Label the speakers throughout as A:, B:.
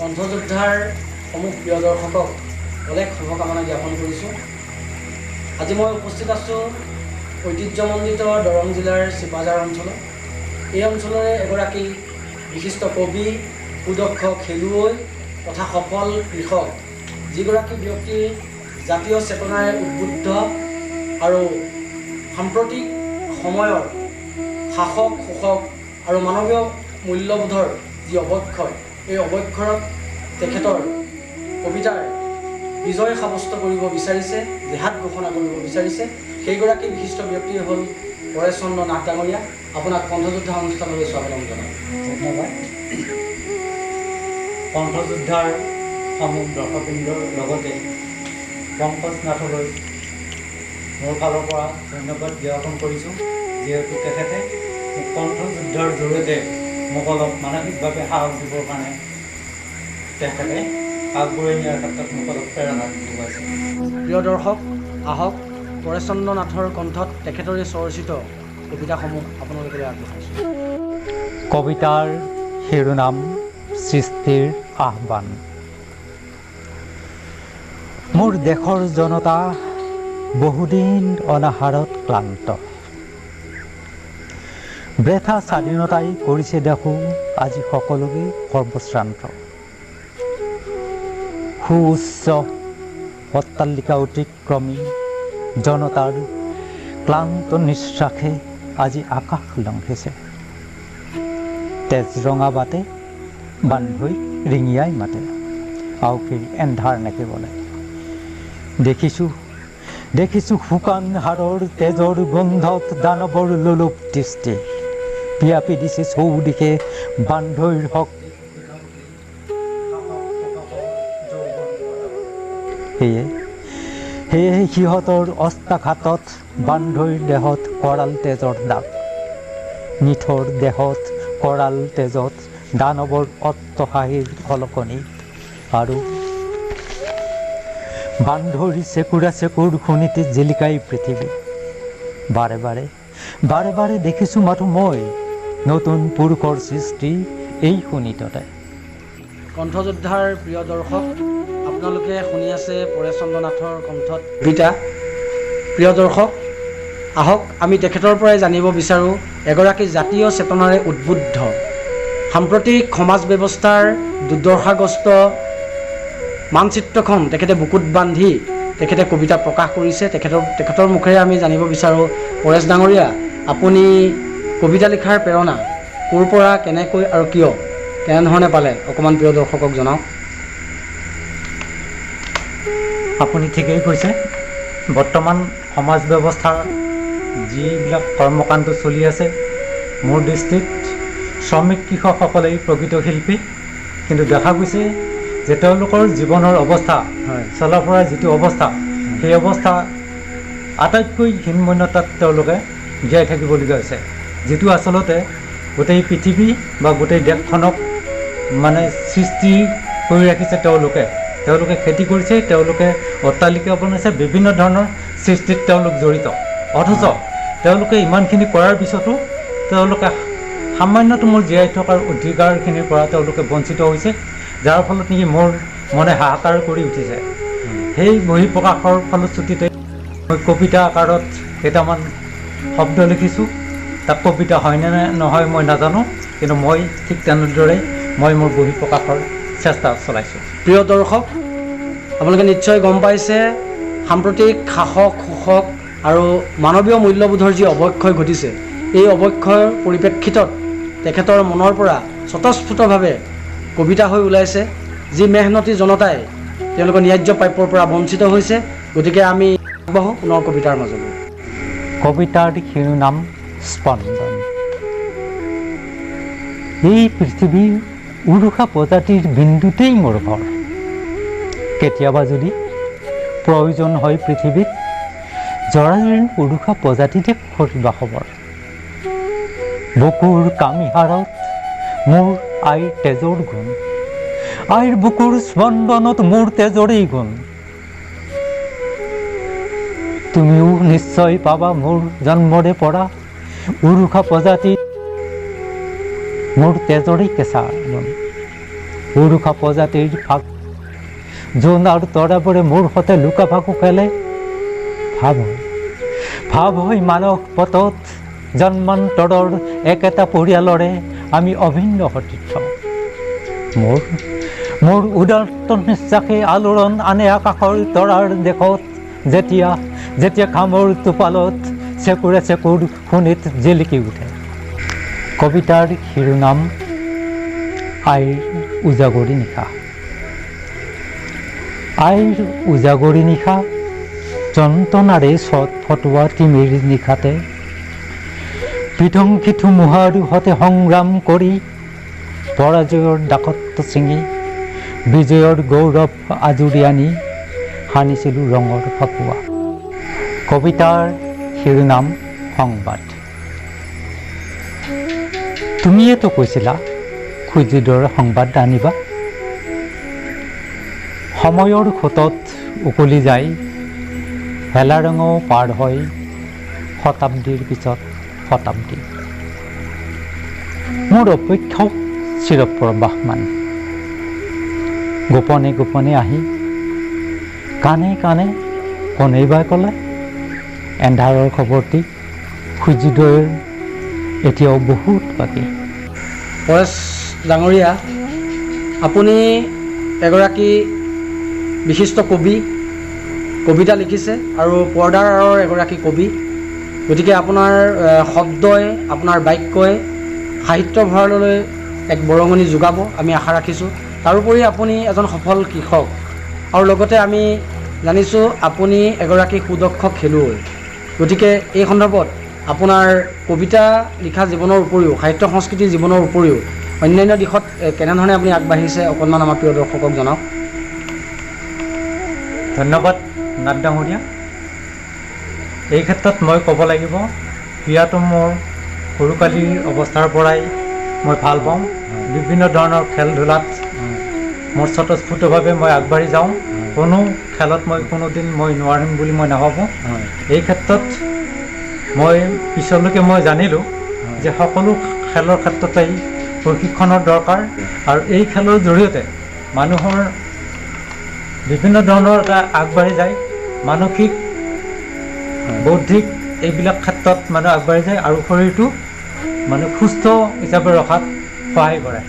A: কণ্ঠযোদ্ধাৰ সমূহ প্ৰিয় দৰ্শকক অলেখ শুভকামনা জ্ঞাপন কৰিছোঁ। আজি মই উপস্থিত আছোঁ ঐতিহ্যমণ্ডিত দৰং জিলাৰ চিপাঝাৰ অঞ্চলত। এই অঞ্চলৰে এগৰাকী বিশিষ্ট কবি, সুদক্ষ খেলুৱৈ তথা সফল কৃষক, যিগৰাকী ব্যক্তি জাতীয় চেতনাৰে উদ্বুদ্ধ আৰু সাম্প্ৰতিক সময়ৰ শাসক, শোষক আৰু মানৱীয় মূল্যবোধৰ যি অৱক্ষয়, এই অৱক্ষয়ত তেখেতৰ কবিতাৰ বিজয় সাব্যস্ত কৰিব বিচাৰিছে, জেহাদ ঘোষণা কৰিব বিচাৰিছে। সেইগৰাকী বিশিষ্ট ব্যক্তি হ'ল পৰেশ চন্দ্ৰ নাথ ডাঙৰীয়া। আপোনাক কণ্ঠযোদ্ধা অনুষ্ঠানলৈ স্বাগতম জনাওঁ।
B: ধন্যবাদ। কণ্ঠযোদ্ধাৰ সমূহ দৰ্শকবৃন্দৰ লগতে পংকজ নাথলৈ মোৰ ফালৰ পৰা ধন্যবাদ জ্ঞাপন কৰিছোঁ, যিহেতু তেখেতে কণ্ঠযুদ্ধৰ জৰিয়তে মোক অলপ মানসিকভাৱে সাহস দিবৰ কাৰণে তেখেতে আগবঢ়াই নিয়াৰ ক্ষেত্ৰত মোক অলপ প্ৰেৰণা যোগাইছে।
A: প্ৰিয় দৰ্শক, আহক পৰেশ চন্দ্ৰ নাথৰ কণ্ঠত তেখেতৰে স্বৰচিত কবিতাসমূহ আপোনালোকে আগবঢ়াইছোঁ।
B: কবিতাৰ শিৰোনাম সৃষ্টিৰ আহ্বান। মোৰ দেশৰ জনতা বহুদিন অনাহাৰত ক্লান্ত, বৃথা স্বাধীনতাই কৰিছে দেখোঁ আজি সকলোকে সৰ্বশ্ৰান্ত। সুউচ্চ অট্টালিকা অতিক্ৰমী জনতাৰ ক্লান্ত নিশ্বাসে আজি আকাশ লংঘিছে। তেজ ৰঙা বাটে বান্ধৈ ৰিঙিয়াই মাতে, আওফিৰ এন্ধাৰ নেকিবলে। দেখিছোঁ শুকান হাড়ৰ তেজৰ গোন্ধত দানৱৰ লোলুপ দৃষ্টি পিয়াপি দিছে চৌদিশে বান্ধৈৰ হক। সেয়ে সিহঁতৰ অস্ত্ৰাঘাতত বান্ধৈৰ দেহত কৰাল তেজৰ দাগ, নিঠৰ দেহত কৰাল তেজত দানৱৰ অট্টহাসীৰ খলকনি। আৰু বান্ধৈৰ চেকুৰা চেকুৰ শুনিতে জিলিকাই পৃথিৱী। বাৰে বাৰে দেখিছোঁ মাথো মই নতুন পুৰুষৰ সৃষ্টি এই শুনিততে।
A: কণ্ঠযোদ্ধাৰ প্ৰিয় দৰ্শক, আপোনালোকে শুনি আছে পৰেশ চন্দ্ৰ নাথৰ কণ্ঠত কবিতা। প্ৰিয় দৰ্শক, আহক আমি তেখেতৰ পৰাই জানিব বিচাৰোঁ এগৰাকী জাতীয় চেতনাৰে উদ্বুদ্ধ, সাম্প্ৰতিক সমাজ ব্যৱস্থাৰ দুৰ্দশাগ্ৰস্ত মানচিত্ৰখন তেখেতে বুকুত বান্ধি তেখেতে কবিতা প্ৰকাশ কৰিছে। তেখেতৰ মুখেৰে আমি জানিব বিচাৰোঁ, পৰেশ ডাঙৰীয়া, আপুনি কবিতা লিখাৰ প্ৰেৰণা ক'ৰ পৰা, কেনেকৈ আৰু কিয়, কেনেধৰণে পালে, অকণমান প্ৰিয় দৰ্শকক জনাওক।
B: আপুনি ঠিকেই কৈছে। বৰ্তমান সমাজ ব্যৱস্থাৰ যিবিলাক কৰ্মকাণ্ড চলি আছে, মোৰ দৃষ্টিত শ্ৰমিক কৃষকসকলেই প্ৰকৃত শিল্পী। কিন্তু দেখা গৈছে যে তেওঁলোকৰ জীৱনৰ অৱস্থা, চলা ফুৰা যিটো অৱস্থা, সেই অৱস্থা আটাইতকৈ হীনমন্যতাত তেওঁলোকে জীয়াই থাকিবলগীয়া হৈছে, যিটো আচলতে গোটেই পৃথিৱী বা গোটেই দেশখনক মানে সৃষ্টি কৰি ৰাখিছে। তেওঁলোকে খেতি কৰিছে, তেওঁলোকে অট্টালিকা বনাইছে, বিভিন্ন ধৰণৰ সৃষ্টিত তেওঁলোক জড়িত। অথচ তেওঁলোকে ইমানখিনি কৰাৰ পিছতো তেওঁলোকে সামান্যতম জীয়াই থকাৰ অধিকাৰখিনিৰ পৰা তেওঁলোকে বঞ্চিত হৈছে, যাৰ ফলত নেকি মোৰ মনে হাহাকাৰ কৰি উঠিছে। সেই বহিঃপ্ৰকাশৰ ফলশ্ৰুতিতে মই কবিতা আকাৰত কেইটামান শব্দ লিখিছোঁ। তাক কবিতা হয়নে নহয় মই নাজানো, কিন্তু মই ঠিক তেনেদৰে মই মোৰ বহিঃপ্ৰকাশৰ চেষ্টা চলাইছোঁ।
A: প্ৰিয় দৰ্শক, আপোনালোকে নিশ্চয় গম পাইছে সাম্প্ৰতিক শাসক, শোষক আৰু মানৱীয় মূল্যবোধৰ যি অৱক্ষয় ঘটিছে, এই অৱক্ষয়ৰ পৰিপ্ৰেক্ষিতত তেখেতৰ মনৰ পৰা স্বতঃস্ফূৰ্তভাৱে কবিতা হৈ ওলাইছে। যি মেহনতী জনতাই তেওঁলোকৰ ন্যায্য প্ৰাপ্যৰ পৰা বঞ্চিত হৈছে। গতিকে আমি আগবাঢ়ো পুনৰ কবিতাৰ মাজলৈ।
B: কবিতাৰ শিৰোনাম স্পন্দন। এই পৃথিৱীৰ উৰুষা প্ৰজাতিৰ বিন্দুতেই মোৰ ঘৰ। কেতিয়াবা যদি প্ৰয়োজন হয় পৃথিৱীত, জৰাজীৰ্ণ উৰুষা প্ৰজাতিতে কৰিবা খবৰ। বুকুৰ কামিহাৰত মোৰ আইৰ তেজৰ গুণ, আইৰ বুকুৰ স্পন্দনত মোৰ তেজৰেই গুণ। তুমিও নিশ্চয় পাবা মোৰ জন্মৰে পৰা উৰুষা প্ৰজাতিত মোৰ তেজৰেই কেঁচা গুণ। পুৰুষা প্ৰজাতিৰ ভাগ জোন আৰু তৰাবোৰে মোৰ সতে লুকা ভাকু খেলে। ভাৱ হয় মানস পথত জন্মান্তৰৰ একেটা পৰিয়ালৰে আমি অভিন্ন সতীৰ্থ। মোৰ উদাত্ত নিশ্বাসে আলোড়ন আনে আকাশৰ তৰাৰ দেশত। যেতিয়া খামৰ টোপালত চেকুৰে শুনিত জিলিকি উঠে। কবিতাৰ শিৰোনাম আইৰ উজাগৰি নিশা। আইৰ উজাগৰি নিশা যন্ত্ৰণাৰে চট ফটোৱা তিমিৰ নিশাতে বিধ্বংসী ধুমুহাৰ সতে সংগ্ৰাম কৰি পৰাজয়ৰ দাসত্ব ছিঙি বিজয়ৰ গৌৰৱ আজুৰি আনি সানিছিলোঁ ৰঙৰ ফাকুৱা। কবিতাৰ শিৰোনাম সংবাদ। তুমিয়েতো কৈছিলা খুজিদৰ সংবাদ আনিবা। সময়ৰ সোঁতত উকলি যায় হেলা ৰঙো পাৰ হয় শতাব্দীৰ পিছত শতাব্দী। মোৰ অপেক্ষাও চিৰপ্ৰবাহমান। গোপনে গোপনে আহি কাণে কাণে কোনেবাই ক'লে এন্ধাৰৰ খবৰটি খুজিদৈৰ এতিয়াও বহুত বাকী।
A: পৰেশ ডাঙৰীয়া, আপুনি এগৰাকী বিশিষ্ট কবি, কবিতা লিখিছে আৰু পৰ্দাৰ আঁৰৰ এগৰাকী কবি। গতিকে আপোনাৰ শব্দই, আপোনাৰ বাক্যই সাহিত্য ভঁৰাললৈ এক বৰঙণি যোগাব আমি আশা ৰাখিছোঁ। তাৰোপৰি আপুনি এজন সফল কৃষক আৰু লগতে আমি জানিছোঁ আপুনি এগৰাকী সুদক্ষ খেলুৱৈ। গতিকে এই সন্দৰ্ভত আপোনাৰ কবিতা লিখা জীৱনৰ উপৰিও, সাহিত্য সংস্কৃতি জীৱনৰ উপৰিও অন্যান্য দিশত কেনেধৰণে আপুনি আগবাঢ়িছে অকণমান আমাৰ প্ৰিয় দৰ্শকক জনাওক।
B: ধন্যবাদ নাথ ডাঙৰীয়া। এই ক্ষেত্ৰত মই ক'ব লাগিব ক্ৰীড়াটো মোৰ সৰুকালীৰ অৱস্থাৰ পৰাই মই ভাল পাওঁ। বিভিন্ন ধৰণৰ খেল ধূলাত মোৰ স্বতঃস্ফূৰ্তভাৱে মই আগবাঢ়ি যাওঁ। কোনো খেলত মই কোনোদিন মই নোৱাৰিম বুলি মই নাভাবোঁ। এই ক্ষেত্ৰত মই পিছলৈকে মই জানিলোঁ যে সকলো খেলৰ ক্ষেত্ৰতেই প্ৰশিক্ষণৰ দৰকাৰ আৰু এই খেলৰ জৰিয়তে মানুহৰ বিভিন্ন ধৰণৰ এটা আগবাঢ়ি যায়, মানসিক বৌদ্ধিক এইবিলাক ক্ষেত্ৰত মানুহ আগবাঢ়ি যায় আৰু শৰীৰটো মানে সুস্থ হিচাপে ৰখাত সহায় কৰে।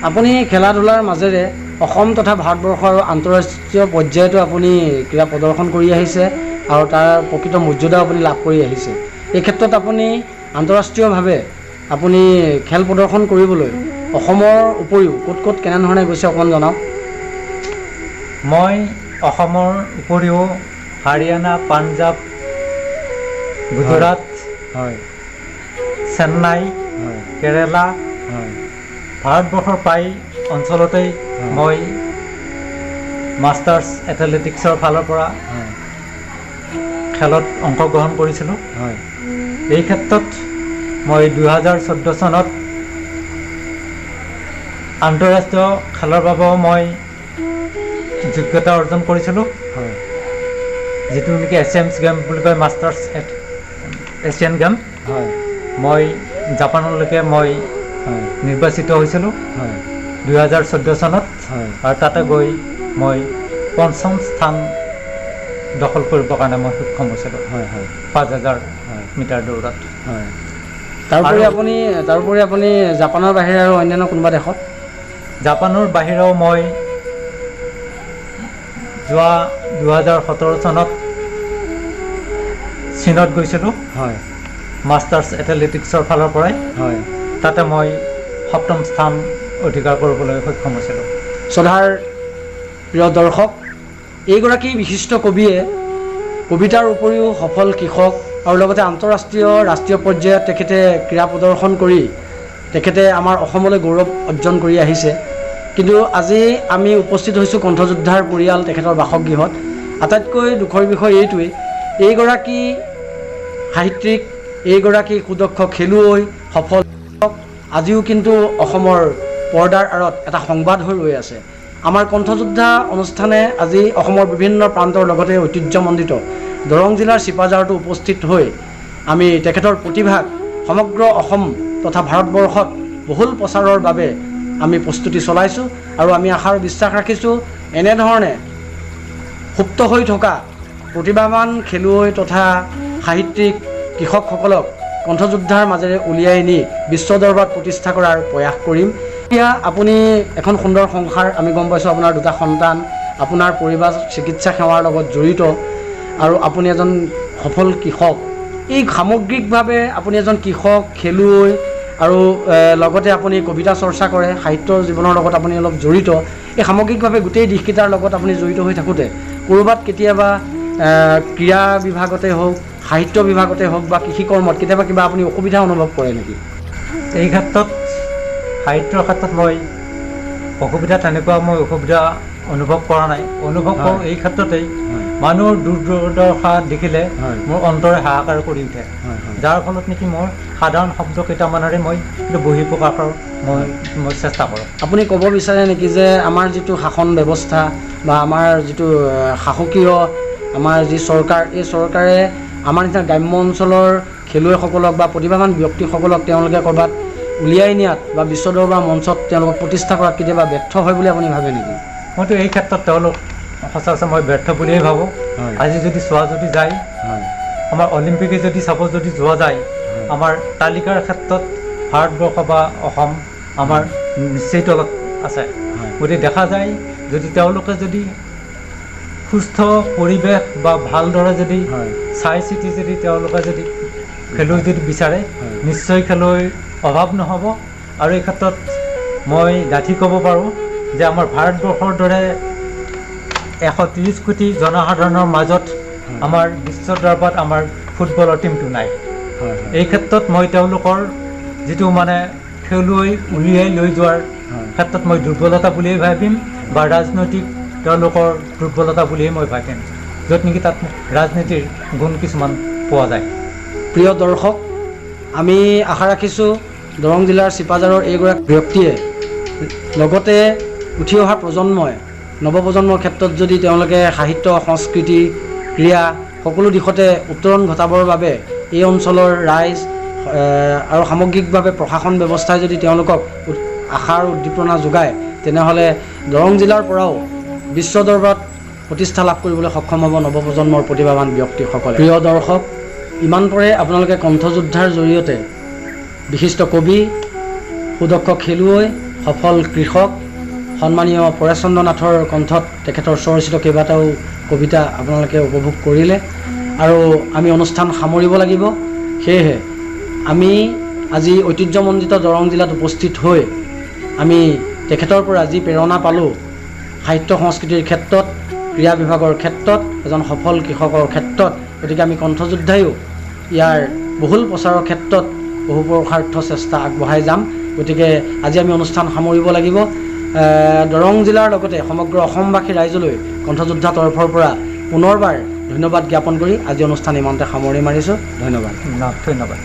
A: আপুনি খেলা ধূলাৰ মাজেৰে অসম তথা ভাৰতবৰ্ষ আৰু আন্তঃৰাষ্ট্ৰীয় পৰ্যায়তো আপুনি ক্ৰীড়া প্ৰদৰ্শন কৰি আহিছে আৰু তাৰ প্ৰকৃত মৰ্যাদাও আপুনি লাভ কৰি আহিছে। এই ক্ষেত্ৰত আপুনি আন্তঃৰাষ্ট্ৰীয়ভাৱে আপুনি খেল প্ৰদৰ্শন কৰিবলৈ অসমৰ উপৰিও ক'ত ক'ত কেনেধৰণে গৈছে অকণমান জনাওক।
B: মই অসমৰ উপৰিও হাৰিয়ানা, পাঞ্জাৱ, গুজৰাট, চেন্নাই, কেৰেলা, ভাৰতবৰ্ষৰ প্ৰায় অঞ্চলতেই মই মাষ্টাৰ্ছ এথলেটিক্সৰ ফালৰ পৰা খেলত অংশগ্ৰহণ কৰিছিলোঁ। এই ক্ষেত্ৰত মই 2014 চনত আন্তঃৰাষ্ট্ৰীয় খেলৰ বাবেও মই যোগ্যতা অৰ্জন কৰিছিলোঁ, যিটো নেকি এছিয়ান গেম বুলি কয়, মাষ্টাৰ্ছ এছিয়ান গেম। মই জাপানলৈকে মই নিৰ্বাচিত হৈছিলোঁ 2014 চনত আৰু তাতে গৈ মই 5ম স্থান দখল কৰিবৰ কাৰণে মই সক্ষম হৈছিলোঁ 5000 মিটাৰ দৌৰত।
A: তাৰোপৰি আপুনি জাপানৰ বাহিৰে আৰু অন্যান্য কোনোবা দেশত?
B: জাপানৰ বাহিৰেও মই যোৱা 2017 চনত চীনত গৈছিলোঁ মাষ্টাৰ্ছ এথলেটিক্সৰ ফালৰ পৰাই। তাতে মই 7ম স্থান অধিকাৰ কৰিবলৈ সক্ষম হৈছিলোঁ।
A: শ্ৰদ্ধাৰ প্ৰিয় দৰ্শক, এইগৰাকী বিশিষ্ট কবিয়ে কবিতাৰ উপৰিও সফল কৃষক আৰু লগতে আন্তঃৰাষ্ট্ৰীয় ৰাষ্ট্ৰীয় পৰ্যায়ত তেখেতে ক্ৰীড়া প্ৰদৰ্শন কৰি তেখেতে আমাৰ অসমলৈ গৌৰৱ অৰ্জন কৰি আহিছে। কিন্তু আজি আমি উপস্থিত হৈছোঁ কণ্ঠযোদ্ধাৰ পৰিয়াল তেখেতৰ বাসগৃহত। আটাইতকৈ দুখৰ বিষয় এইটোৱেই, এইগৰাকী সাহিত্যিক, এইগৰাকী সুদক্ষ খেলুৱৈ, সফল আজিও কিন্তু অসমৰ পৰ্দাৰ আঁৰত এটা সংবাদ হৈ ৰৈ আছে। আমাৰ কণ্ঠযোদ্ধা অনুষ্ঠানে আজি অসমৰ বিভিন্ন প্ৰান্তৰ লগতে ঐতিহ্যমণ্ডিত দৰং জিলাৰ চিপাঝাৰতো উপস্থিত হৈ আমি তেখেতৰ প্ৰতিভাক সমগ্ৰ অসম তথা ভাৰতবৰ্ষত বহুল প্ৰচাৰৰ বাবে আমি প্ৰস্তুতি চলাইছোঁ আৰু আমি আশা আৰু বিশ্বাস ৰাখিছোঁ এনেধৰণে সুপ্ত হৈ থকা প্ৰতিভাৱান খেলুৱৈ তথা সাহিত্যিক কৃষকসকলক কণ্ঠযোদ্ধাৰ মাজেৰে উলিয়াই নি বিশ্ব দৰবাৰত প্ৰতিষ্ঠা কৰাৰ প্ৰয়াস কৰিম। এতিয়া আপুনি এখন সুন্দৰ সংসাৰ, আমি গম পাইছোঁ আপোনাৰ 2টা সন্তান, আপোনাৰ পৰিবাৰ চিকিৎসা সেৱাৰ লগত জড়িত আৰু আপুনি এজন সফল কৃষক। এই সামগ্ৰিকভাৱে আপুনি এজন কৃষক, খেলুৱৈ আৰু লগতে আপুনি কবিতা চৰ্চা কৰে, সাহিত্যৰ জীৱনৰ লগত আপুনি অলপ জড়িত। এই সামগ্ৰিকভাৱে গোটেই দিশকেইটাৰ লগত আপুনি জড়িত হৈ থাকোঁতে ক'ৰবাত কেতিয়াবা ক্ৰীড়া বিভাগতে হওক, সাহিত্য বিভাগতে হওক বা কৃষি কৰ্মত কেতিয়াবা কিবা আপুনি অসুবিধা অনুভৱ কৰে নেকি?
B: এই ক্ষেত্ৰত সাহিত্যৰ ক্ষেত্ৰত মই অসুবিধা অনুভৱ কৰা নাই। অনুভৱ কৰোঁ এই ক্ষেত্ৰতেই মানুহৰ দুৰ্দশা দেখিলে মোৰ অন্তৰে হাহাকাৰ কৰি উঠে, যাৰ ফলত নেকি মোৰ সাধাৰণ শব্দ কেইটামানেৰে মই বহি প্ৰকাশৰ মই চেষ্টা কৰোঁ। আপুনি
A: ক'ব বিচাৰে নেকি যে আমাৰ যিটো শাসন ব্যৱস্থা বা আমাৰ যিটো শাসকীয় আমাৰ যি চৰকাৰ, এই চৰকাৰে আমাৰ নিচিনা গ্ৰাম্য অঞ্চলৰ খেলুৱৈসকলক বা প্ৰতিভাৱান ব্যক্তিসকলক তেওঁলোকে ক'ৰবাত উলিয়াই নিয়াত বা বিশ্ব দৰবাৰ মঞ্চত তেওঁলোকক প্ৰতিষ্ঠা কৰাত কেতিয়াবা ব্যৰ্থ হয় বুলি আপুনি ভাবে নেকি?
B: মইতো এই ক্ষেত্ৰত তেওঁলোক সঁচা মই ব্যৰ্থ বুলিয়েই ভাবোঁ। আজি যদি চোৱা যায়, আমাৰ অলিম্পিকে যদি যোৱা যায়, আমাৰ তালিকাৰ ক্ষেত্ৰত ভাৰতবৰ্ষ বা অসম আমাৰ নিশ্চয় তলত আছে। গতিকে দেখা যায় যদি তেওঁলোকে যদি সুস্থ পৰিৱেশ বা ভালদৰে যদি চাই চিতি যদি তেওঁলোকে যদি খেলুৱৈ যদি বিচাৰে, নিশ্চয় খেলুৱৈৰ অভাৱ নহ'ব। আৰু এই ক্ষেত্ৰত মই ডাঠি ক'ব পাৰোঁ যে আমাৰ ভাৰতবৰ্ষৰ দৰে 130 কোটি জনসাধাৰণৰ মাজত আমাৰ বিশ্ব দৰবাৰত আমাৰ ফুটবলৰ টীমটো নাই। এই ক্ষেত্ৰত মই তেওঁলোকৰ যিটো খেলুৱৈ উলিয়াই লৈ যোৱাৰ ক্ষেত্ৰত মই দুৰ্বলতা বুলিয়েই ভাবিম বা ৰাজনৈতিক তেওঁলোকৰ দুৰ্বলতা বুলিয়েই মই ভাবিম, য'ত নেকি তাত ৰাজনীতিৰ গুণ কিছুমান পোৱা যায়।
A: প্ৰিয় দৰ্শক, আমি আশা ৰাখিছোঁ দৰং জিলাৰ চিপাঝাৰৰ এইগৰাকী ব্যক্তিয়ে লগতে উঠি অহা নৱপ্ৰজন্মৰ ক্ষেত্ৰত যদি তেওঁলোকে সাহিত্য, সংস্কৃতি, ক্ৰীড়া সকলো দিশতে উত্তৰণ ঘটাবৰ বাবে এই অঞ্চলৰ ৰাইজ আৰু সামগ্ৰিকভাৱে প্ৰশাসন ব্যৱস্থাই যদি তেওঁলোকক আশাৰ উদ্দীপনা যোগায়, তেনেহ'লে দৰং জিলাৰ পৰাও বিশ্ব দৰবাৰত প্ৰতিষ্ঠা লাভ কৰিবলৈ সক্ষম হ'ব নৱপ্ৰজন্মৰ প্ৰতিভাৱান ব্যক্তিসকলে। প্ৰিয় দৰ্শক, ইমান পৰে আপোনালোকে কণ্ঠযোদ্ধাৰ জৰিয়তে বিশিষ্ট কবি, সুদক্ষ খেলুৱৈ, সফল কৃষক, সন্মানীয় পৰেশচন্দ্ৰ নাথৰ কণ্ঠত তেখেতৰ স্বৰচিত কেইবাটাও কবিতা আপোনালোকে উপভোগ কৰিলে আৰু আমি অনুষ্ঠান সামৰিব লাগিব। সেয়েহে আমি আজি ঐতিহ্যমণ্ডিত দৰং জিলাত উপস্থিত হৈ আমি তেখেতৰ পৰা যি প্ৰেৰণা পালোঁ সাহিত্য সংস্কৃতিৰ ক্ষেত্ৰত, ক্ৰীড়া বিভাগৰ ক্ষেত্ৰত, এজন সফল কৃষকৰ ক্ষেত্ৰত, গতিকে আমি কণ্ঠযোদ্ধায়ো ইয়াৰ বহুল প্ৰচাৰৰ ক্ষেত্ৰত বহু পুৰুষাৰ্থ চেষ্টা আগবঢ়াই যাম। গতিকে আজি আমি অনুষ্ঠান সামৰিব লাগিব। দৰং জিলাৰ লগতে সমগ্ৰ অসমবাসী ৰাইজলৈ কণ্ঠযোদ্ধা তৰফৰ পৰা পুনৰবাৰ ধন্যবাদ জ্ঞাপন কৰি আজি অনুষ্ঠান ইমানতে সামৰি মাৰিছোঁ। ধন্যবাদ।